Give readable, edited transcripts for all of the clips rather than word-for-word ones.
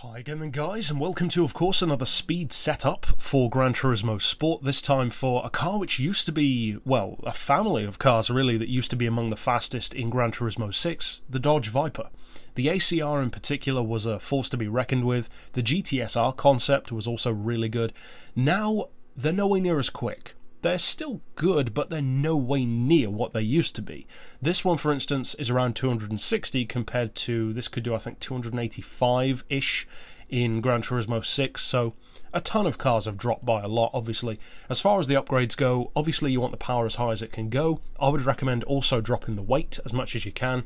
Hi again then guys, and welcome to of course another speed setup for Gran Turismo Sport, this time for a car which used to be, well, a family of cars really that used to be among the fastest in Gran Turismo 6, the Dodge Viper. The ACR in particular was a force to be reckoned with, the GTSR concept was also really good. Now, they're nowhere near as quick. They're still good, but they're no way near what they used to be. This one, for instance, is around 260 compared to, this could do, I think, 285-ish in Gran Turismo 6, so a ton of cars have dropped by a lot, obviously. As far as the upgrades go, obviously you want the power as high as it can go. I would recommend also dropping the weight as much as you can.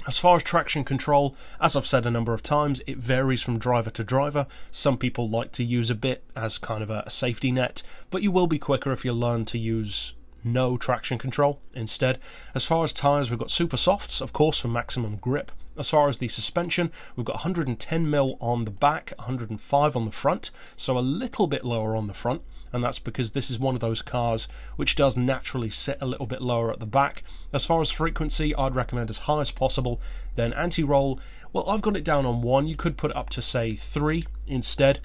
As far as traction control, as I've said a number of times, it varies from driver to driver. Some people like to use a bit as kind of a safety net, but you will be quicker if you learn to use no traction control instead. As far as tyres, we've got super softs, of course, for maximum grip. As far as the suspension, we've got 110mm on the back, 105 on the front, so a little bit lower on the front, and that's because this is one of those cars which does naturally sit a little bit lower at the back. As far as frequency, I'd recommend as high as possible. Then anti-roll, well, I've got it down on 1, you could put it up to say 3 instead.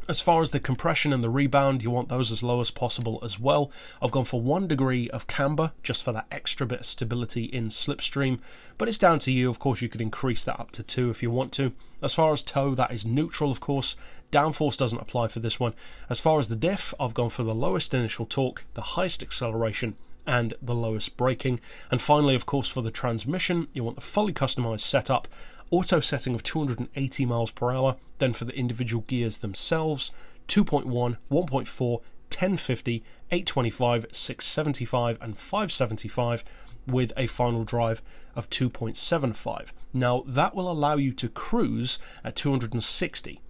As far as the compression and the rebound, you want those as low as possible as well. I've gone for 1 degree of camber, just for that extra bit of stability in slipstream, but it's down to you. Of course, you could increase that up to 2 if you want to. As far as tow, that is neutral, of course. Downforce doesn't apply for this one. As far as the diff, I've gone for the lowest initial torque, the highest acceleration, and the lowest braking. And finally, of course, for the transmission, you want the fully customized setup, auto setting of 280 miles per hour. Then for the individual gears themselves, 2.1, 1.4, 1050, 825, 675 and 575 with a final drive of 2.75. Now that will allow you to cruise at 260.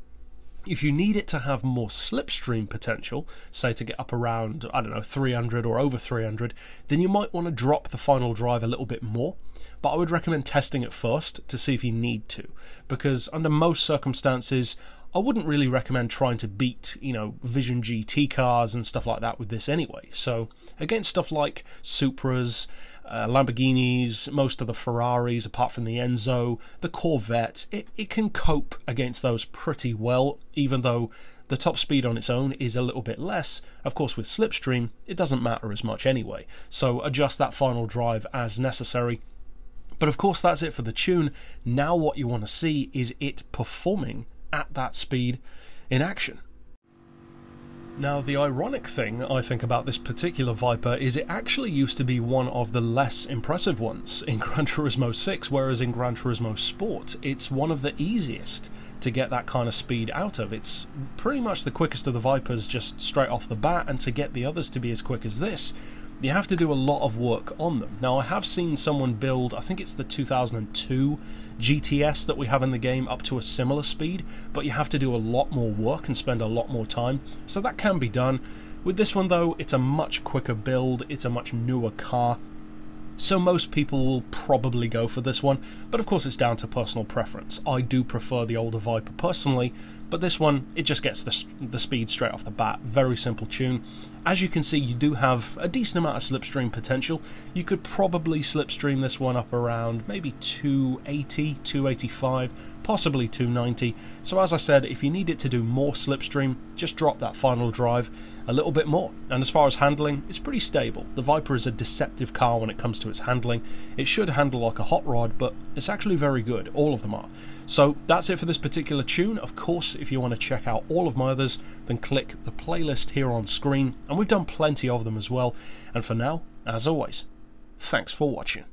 If you need it to have more slipstream potential, say to get up around, I don't know, 300 or over 300, then you might want to drop the final drive a little bit more. But I would recommend testing it first to see if you need to, because under most circumstances, I wouldn't really recommend trying to beat, Vision GT cars and stuff like that with this anyway. So against stuff like Supras, Lamborghinis, most of the Ferraris, apart from the Enzo, the Corvette, it can cope against those pretty well, even though the top speed on its own is a little bit less. Of course, with slipstream, it doesn't matter as much anyway. So adjust that final drive as necessary. But of course, that's it for the tune. Now what you want to see is it performing at that speed in action. Now, the ironic thing I think about this particular Viper is it actually used to be one of the less impressive ones in Gran Turismo 6, whereas in Gran Turismo Sport, it's one of the easiest to get that kind of speed out of. It's pretty much the quickest of the Vipers just straight off the bat, and to get the others to be as quick as this, you have to do a lot of work on them. Now, I have seen someone build, I think it's the 2002 GTS that we have in the game, up to a similar speed, but you have to do a lot more work and spend a lot more time, so that can be done. With this one though, it's a much quicker build, it's a much newer car, so most people will probably go for this one, but of course it's down to personal preference. I do prefer the older Viper personally, but this one, it just gets the speed straight off the bat. Very simple tune. As you can see, you do have a decent amount of slipstream potential. You could probably slipstream this one up around maybe 280, 285, possibly 290. So as I said, if you need it to do more slipstream, just drop that final drive a little bit more. And as far as handling, it's pretty stable. The Viper is a deceptive car when it comes to its handling. It should handle like a hot rod, but it's actually very good. All of them are. So that's it for this particular tune. Of course, if you want to check out all of my others, then click the playlist here on screen, and we've done plenty of them as well. And for now, as always, thanks for watching.